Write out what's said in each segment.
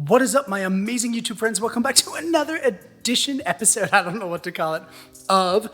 What is up, my amazing YouTube friends? Welcome back to another episode, I don't know what to call it, of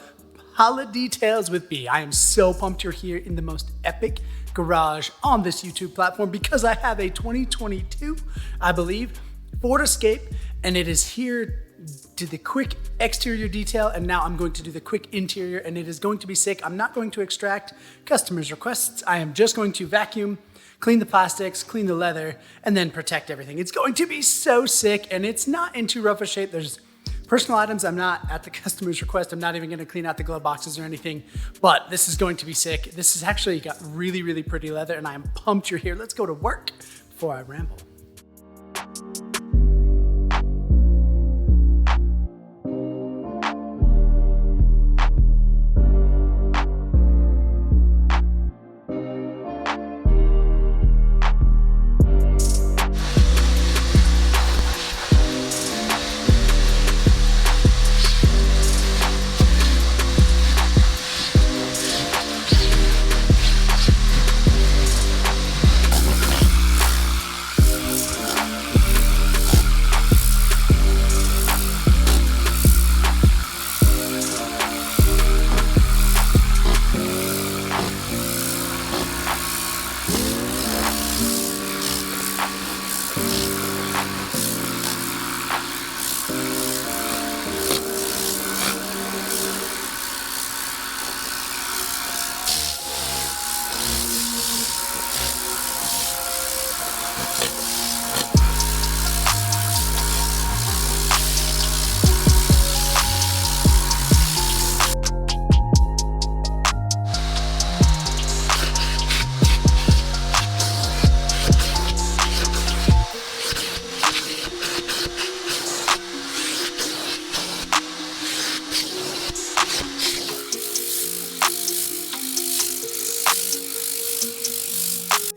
Holi-Details with B. I am so pumped you're here in the most epic garage on this YouTube platform because I have a 2022, I believe, Ford Escape, and it is here to the quick exterior detail, and now I'm going to do the quick interior, and it is going to be sick. I'm not going to extract customers' requests. I am just going to vacuum, clean the plastics, clean the leather, and then protect everything. It's going to be so sick, and it's not in too rough a shape. There's personal items I'm not at the customer's request. I'm not even gonna clean out the glove boxes or anything, but this is going to be sick. This has actually got really, really pretty leather, and I am pumped you're here. Let's go to work before I ramble.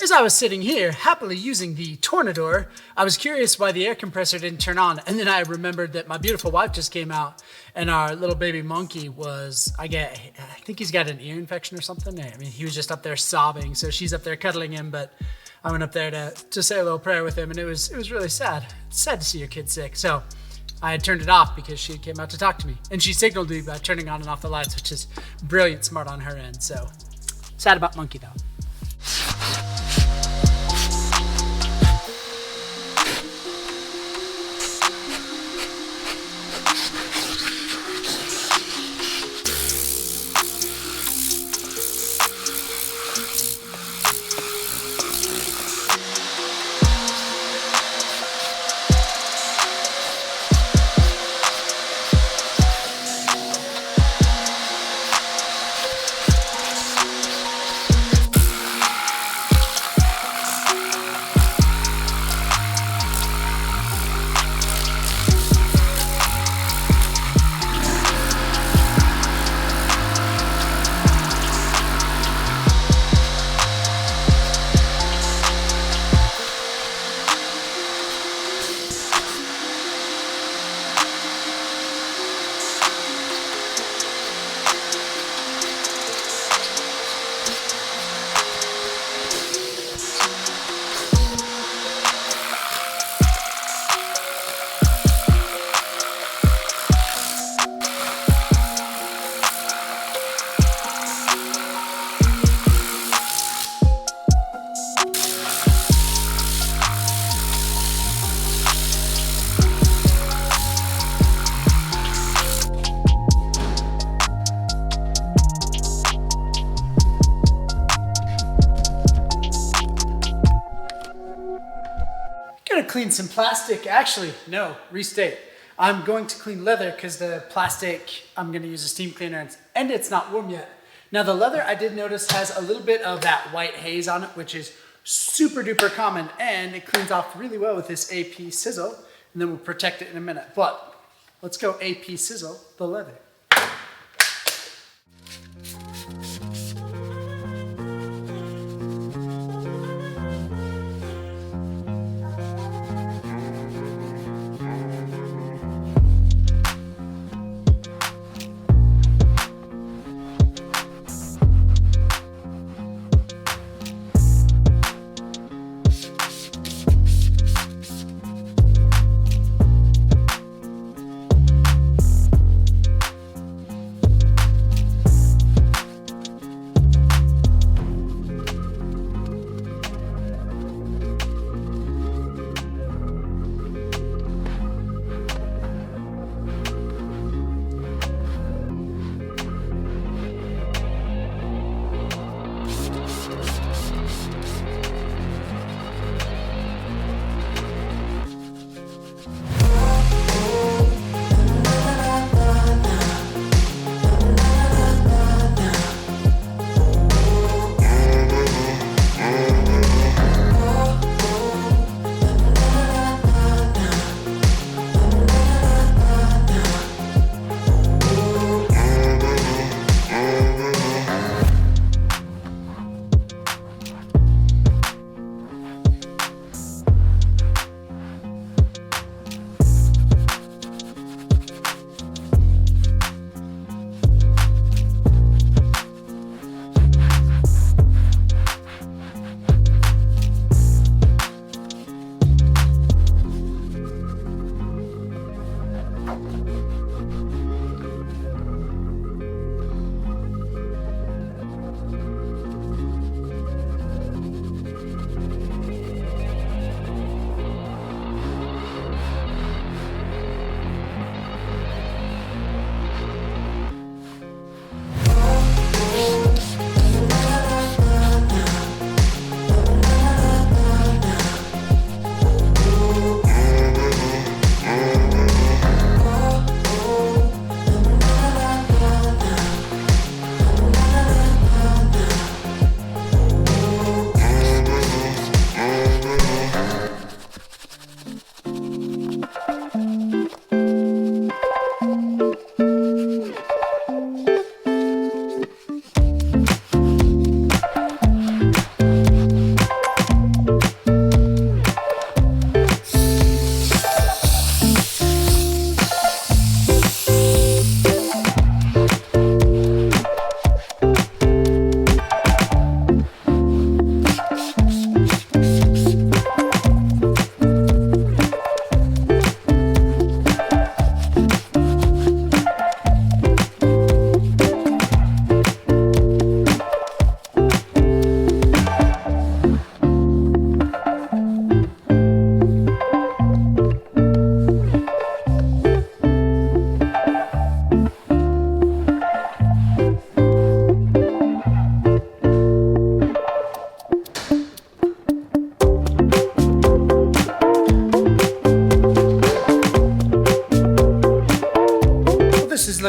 As I was sitting here, happily using the Tornador, I was curious why the air compressor didn't turn on, and then I remembered that my beautiful wife just came out, and our little baby monkey was, I think he's got an ear infection or something. I mean, he was just up there sobbing, so she's up there cuddling him, but I went up there to say a little prayer with him, and it was really sad. It's sad to see your kid sick, so I had turned it off because she came out to talk to me, and she signaled me by turning on and off the lights, which is brilliant, smart on her end, so sad about monkey though. Gonna clean some plastic. Actually, no, restate. I'm going to clean leather because the plastic, I'm gonna use a steam cleaner and it's not warm yet. Now the leather I did notice has a little bit of that white haze on it, which is super duper common, and it cleans off really well with this AP Sizzle, and then we'll protect it in a minute. But let's go AP Sizzle the leather.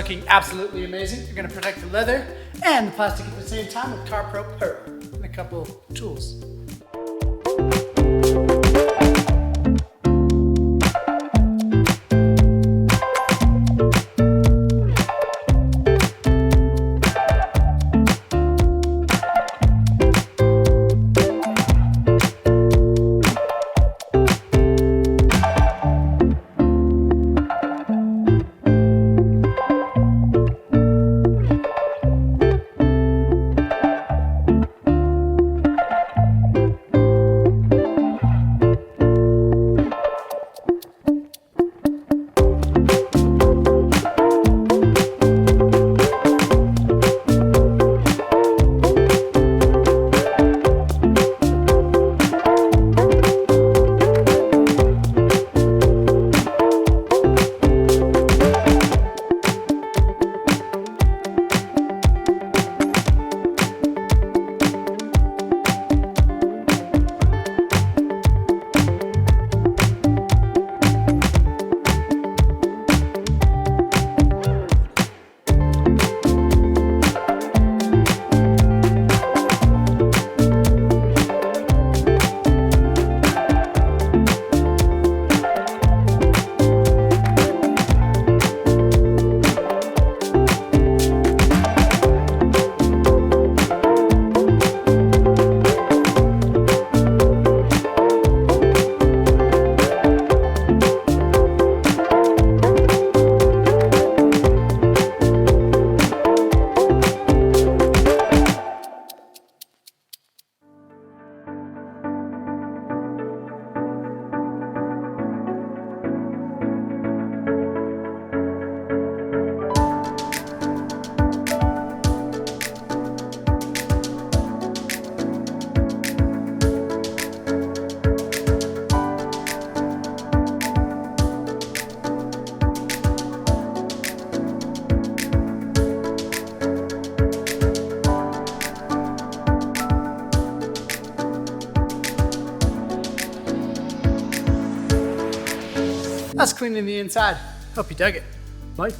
looking absolutely amazing. You're gonna protect the leather and the plastic at the same time with CarPro Pearl and a couple tools. That's cleaning the inside. Hope you dug it. Bye.